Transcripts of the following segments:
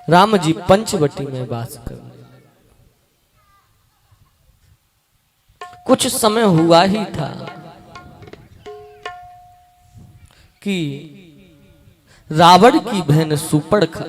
राम जी पंचवटी में वास करने कुछ समय हुआ ही था कि रावण की बहन सुपर्णखा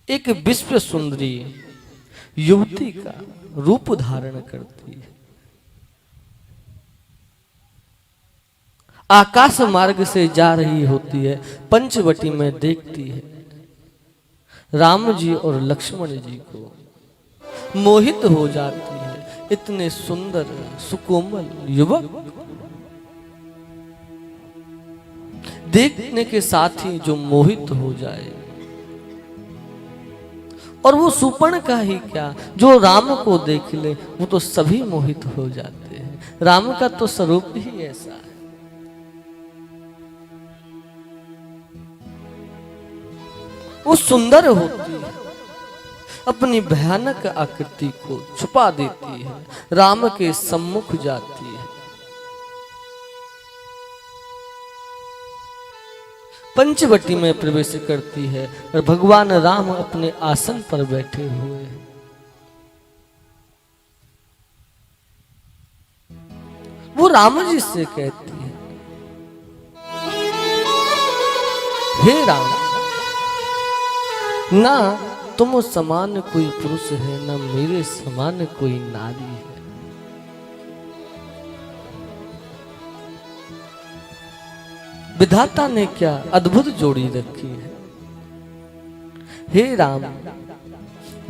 एक विश्व सुंदरी युवती का रूप धारण करती है। आकाश मार्ग से जा रही होती है, पंचवटी में देखती है राम जी और लक्ष्मण जी को, मोहित हो जाती है। इतने सुंदर सुकोमल युवक देखने के साथ ही जो मोहित हो जाए, और वो सुपर्ण का ही क्या, जो राम को देख ले वो तो सभी मोहित हो जाते हैं। राम का तो स्वरूप ही ऐसा है। वो सुंदर होती है, अपनी भयानक आकृति को छुपा देती है, राम के सम्मुख जाती है। पंचवटी में प्रवेश करती है और भगवान राम अपने आसन पर बैठे हुए हैं। वो राम जी से कहती है, हे राम, ना तुम समान कोई पुरुष है, ना मेरे समान कोई नारी है। विधाता ने क्या अद्भुत जोड़ी रखी है। हे राम,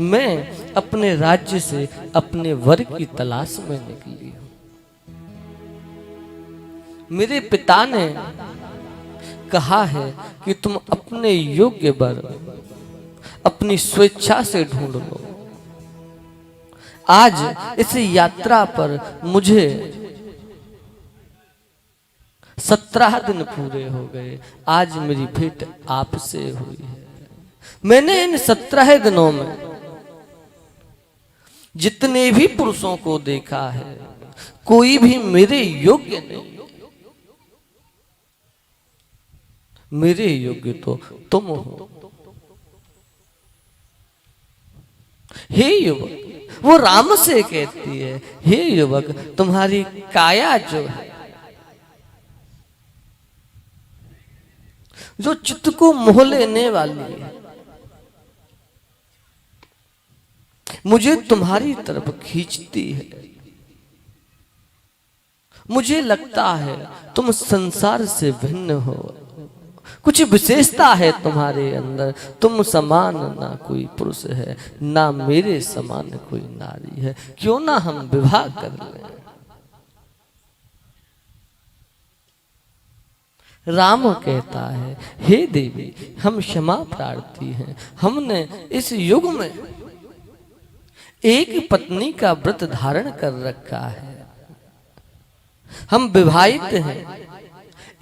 मैं अपने राज्य से अपने वर की तलाश में निकली हूं। मेरे पिता ने कहा है कि तुम अपने योग्य वर अपनी स्वेच्छा से ढूंढ लो। आज इस यात्रा पर मुझे 17 दिन पूरे हो गए। आज मेरी भेंट आपसे हुई है। मैंने इन 17 दिनों में जितने भी पुरुषों को देखा है, कोई भी मेरे योग्य नहीं। मेरे योग्य तो तुम हो। हे युवक, वो राम से कहती है, हे युवक, तुम्हारी काया जो है, जो चित्त को मोह लेने वाली है, मुझे तुम्हारी तरफ खींचती है। मुझे लगता है तुम संसार से भिन्न हो, कुछ विशेषता है तुम्हारे अंदर। तुम समान ना कोई पुरुष है, ना मेरे समान कोई नारी है। क्यों ना हम विवाह कर लें। राम कहता है, हे देवी, हम क्षमा प्रार्थी हैं। हमने इस युग में एक पत्नी का व्रत धारण कर रखा है। हम विवाहित हैं,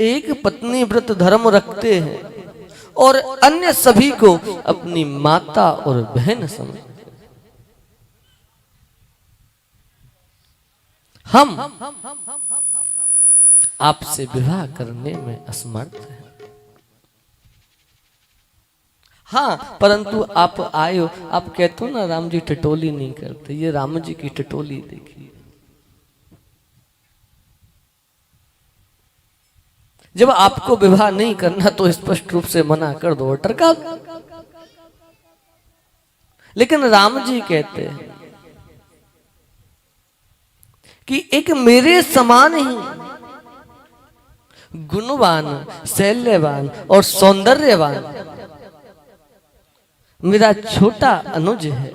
एक पत्नी व्रत धर्म रखते हैं और अन्य सभी को अपनी माता और बहन समझते हैं। हम आपसे विवाह करने में असमर्थ हैं। हाँ, परंतु आप आए हो, आप कहते हो ना राम जी टटोली नहीं करते। ये राम जी की टटोली देखिए। जब आपको विवाह नहीं करना तो स्पष्ट रूप से मना कर दो और टरका दो। लेकिन राम जी कहते हैं कि एक मेरे समान ही गुणवान, शैल्यवान और सौंदर्यवान मेरा छोटा अनुज है।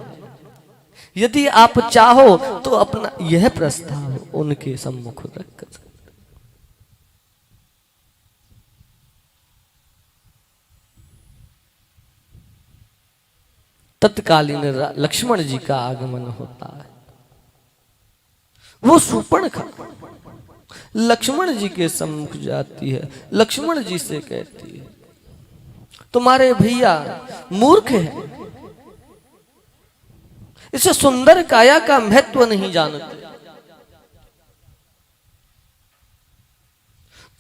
यदि आप चाहो तो अपना यह प्रस्ताव उनके सम्मुख रख सकते। तत्कालीन लक्ष्मण जी का आगमन होता है। वो सुपर्णखा लक्ष्मण जी के सम्मुख जाती है। लक्ष्मण जी से कहती है, तुम्हारे भैया मूर्ख है, इसे सुंदर काया का महत्व नहीं जानते।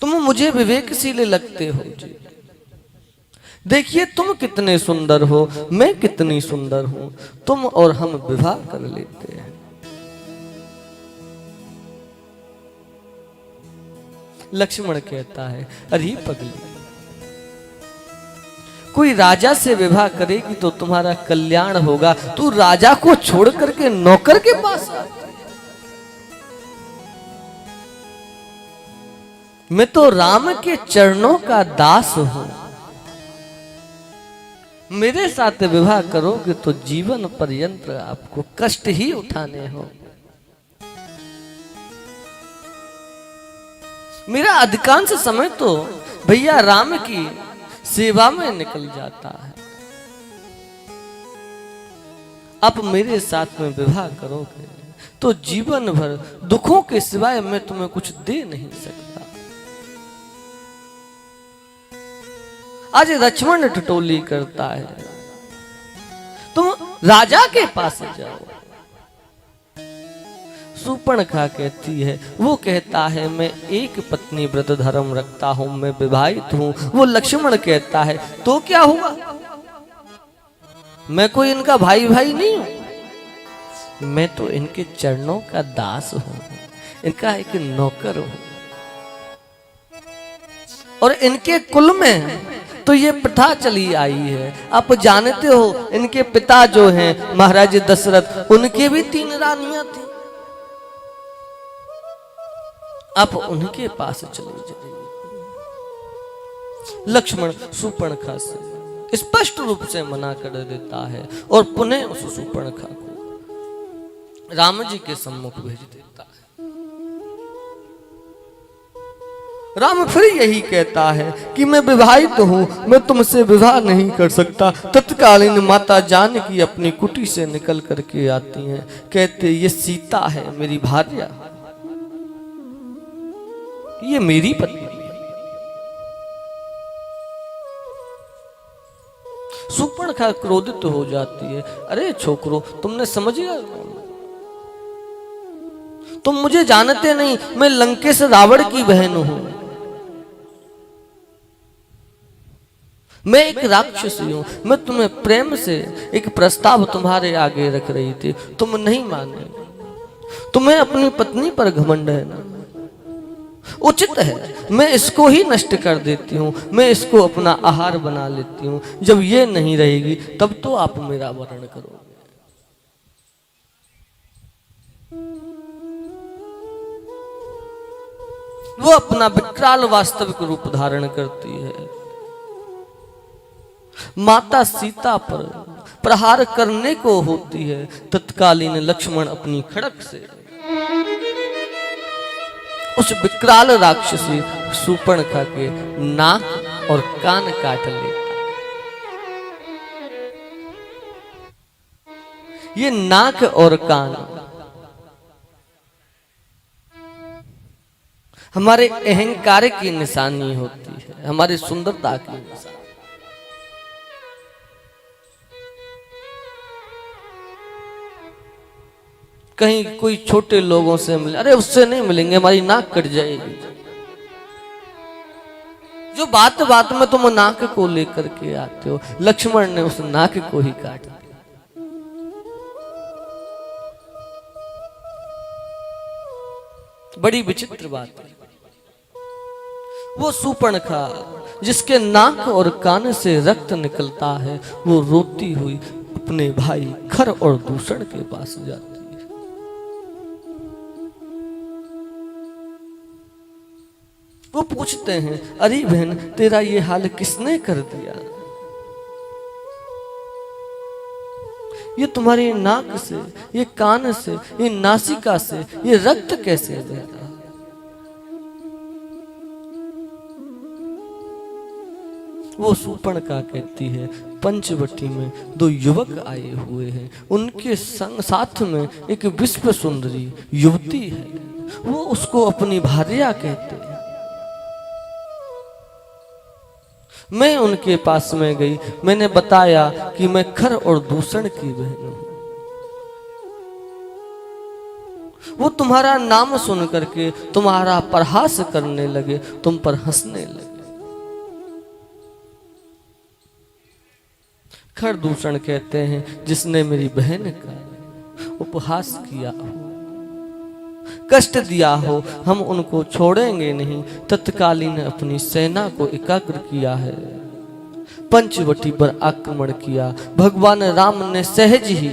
तुम मुझे विवेकशील लगते हो जी, देखिए तुम कितने सुंदर हो, मैं कितनी सुंदर हूं, तुम और हम विवाह कर लेते हैं। लक्ष्मण कहता है, अरे पगली, कोई राजा से विवाह करेगी तो तुम्हारा कल्याण होगा, तू राजा को छोड़ करके नौकर के पास आ। मैं तो राम के चरणों का दास हूं, मेरे साथ विवाह करोगे तो जीवन पर्यंत आपको कष्ट ही उठाने हो। मेरा अधिकांश समय तो भैया राम की सेवा में निकल जाता है, आप मेरे साथ में विवाह करोगे तो जीवन भर दुखों के सिवाय मैं तुम्हें कुछ दे नहीं सकता। आज लक्ष्मण ठिठोली करता है, तुम राजा के पास जाओ। शूर्पणखा कहती है, वो कहता है मैं एक पत्नी व्रत धर्म रखता हूं, मैं विवाहित हूं। वो लक्ष्मण कहता है, तो क्या हुआ, मैं कोई इनका भाई भाई नहीं हूं, मैं तो इनके चरणों का दास हूं, इनका एक नौकर हूं। और इनके कुल में तो ये प्रथा चली आई है, आप जानते हो इनके पिता जो हैं महाराज दशरथ, उनके भी 3 रानियां थी। आप उनके पास चले जाइए। लक्ष्मण शूर्पणखा से स्पष्ट रूप से मना कर देता है और पुनः उस शूर्पणखा को राम जी के सम्मुख भेज देता है। राम फिर यही कहता है कि मैं विवाहित हूं, मैं तुमसे विवाह नहीं कर सकता। तत्कालीन माता जानकी अपनी कुटी से निकल करके आती हैं, कहते ये सीता है मेरी भार्या, ये मेरी पत्नी है। शूर्पणखा क्रोधित हो जाती है, अरे छोकरो तुमने समझ लिया, तुम मुझे जानते नहीं, मैं लंकेश रावण की बहन हूं, मैं एक राक्षसी हूं। मैं तुम्हें प्रेम से एक प्रस्ताव तुम्हारे आगे रख रही थी, तुम नहीं माने, तुम्हें अपनी पत्नी पर घमंड है ना, उचित है मैं इसको ही नष्ट कर देती हूँ, मैं इसको अपना आहार बना लेती हूँ, जब ये नहीं रहेगी तब तो आप मेरा वरण करोगे। वो अपना विकराल वास्तविक रूप धारण करती है, माता सीता पर प्रहार करने को होती है। तत्कालीन लक्ष्मण अपनी खड़क से उस विकराल राक्षसी शूर्पणखा के नाक और कान काट लेता। ये नाक और कान हमारे अहंकार की निशानी होती है, हमारी सुंदरता की निशानी। कहीं कोई छोटे लोगों से मिले, अरे उससे नहीं मिलेंगे, हमारी नाक कट जाएगी। जो बात बात में तुम नाक को लेकर के आते हो, लक्ष्मण ने उस नाक को ही काट दिया। बड़ी विचित्र बात है। वो शूर्पणखा जिसके नाक और कान से रक्त निकलता है, वो रोती हुई अपने भाई खर और दूषण के पास जाती है। वो पूछते हैं, अरे बहन तेरा ये हाल किसने कर दिया, ये तुम्हारी नाक से, ये कान से, ये नासिका से ये रक्त कैसे बह रहा है? वो शूर्पणखा कहती है, पंचवटी में 2 युवक आए हुए हैं, उनके संग साथ में एक विश्व सुंदरी युवती है, वो उसको अपनी भार्या कहते हैं। मैं उनके पास में गई, मैंने बताया कि मैं खर और दूषण की बहन हूं। वो तुम्हारा नाम सुन करके तुम्हारा परहास करने लगे, तुम पर हंसने लगे। खर दूषण कहते हैं जिसने मेरी बहन का उपहास किया हो, कष्ट दिया हो, हम उनको छोड़ेंगे नहीं। तत्कालीन अपनी सेना को एकाग्र किया है, पंचवटी पर आक्रमण किया। भगवान राम ने सहज ही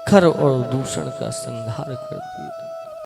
खर और दूषण का संहार कर दिया।